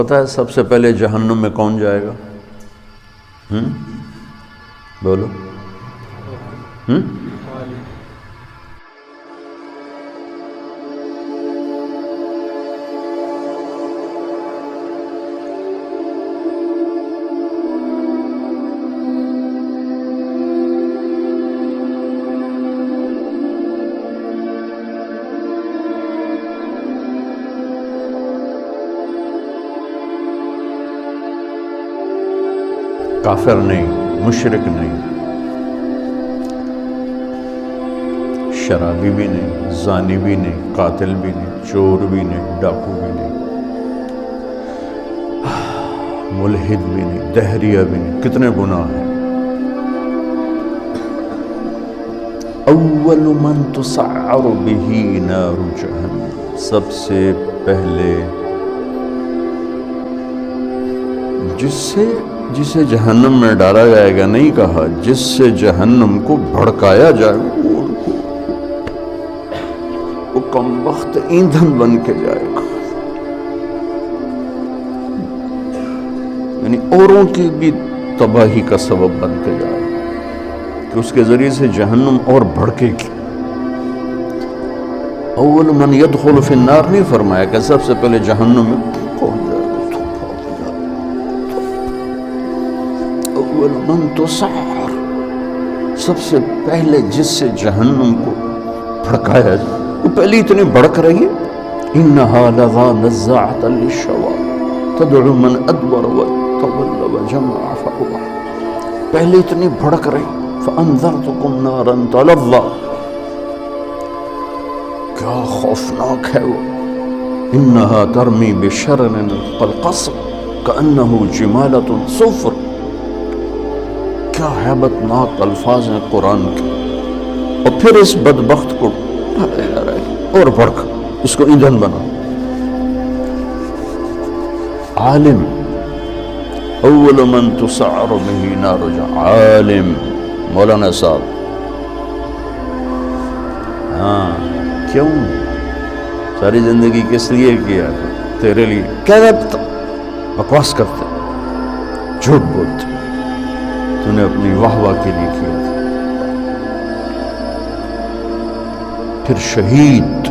پتہ ہے سب سے پہلے جہنم میں کون جائے گا؟ بولو۔ کافر نہیں، مشرک نہیں، شرابی بھی نہیں، زانی بھی نہیں، قاتل بھی نہیں، چور بھی نہیں، ڈاکو بھی نہیں، ملحد بھی نہیں، دہریہ بھی نہیں، کتنے گناہ ہیں۔ اول من تسعر به نار جہنم، سب سے پہلے جسے جہنم میں ڈالا جائے گا، نہیں کہا جس سے جہنم کو بھڑکایا جائے گا، وہ کمبخت ایندھن بن کے جائے گا، یعنی اوروں کی بھی تباہی کا سبب بن کے جائے گا کہ اس کے ذریعے سے جہنم اور بھڑکے گی۔ اول من يدخل فی النار نہیں فرمایا کہ سب سے پہلے جہنم میں کون جائے گا۔ اول من تسعر، سب سے پہلے جس سے جہنم کو بھڑکایا جائے، وہ پہلے اتنی بھڑک رہی ہے۔ انہا لظی نزاعۃ للشویٰ تدعو من ادبر وتولى وجمع فأوعى، پہلے اتنی بھڑک رہی۔ فانذرتکم نارا تلظی، کیا خوفناک ہے وہ۔ انہا ترمی بشرر کالقصر کأنہ جمالۃ صفر، کیا ہیبت ناک الفاظ ہیں قرآن کے۔ اور پھر اس بدبخت کو ڈالے جا رہے ہیں اور بھڑک، اس کو ایندھن بنا۔ عالم، اول من تسعر به نار جہنم، عالم، مولانا صاحب۔ ہاں، کیوں ساری زندگی کس لیے کیا؟ تیرے لیے۔ کیا بکواس کرتے، جھوٹ بولتے، تو نے اپنی واہ واہ کے لیے کیا تھا۔ پھر شہید،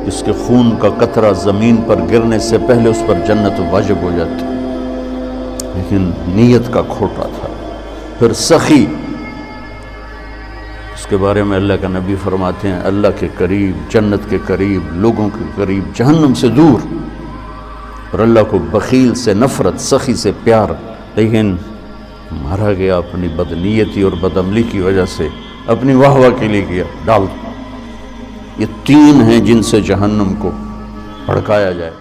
جس کے خون کا قطرہ زمین پر گرنے سے پہلے اس پر جنت واجب ہو جاتی، لیکن نیت کا کھوٹا تھا۔ پھر سخی، اس کے بارے میں اللہ کا نبی فرماتے ہیں اللہ کے قریب، جنت کے قریب، لوگوں کے قریب، جہنم سے دور، اور اللہ کو بخیل سے نفرت، سخی سے پیار، لیکن مارا گیا اپنی بدنیتی اور بدعملی کی وجہ سے، اپنی واہ واہ کے لیے کیا، ڈال دو۔ یہ تین ہیں جن سے جہنم کو بھڑکایا جائے۔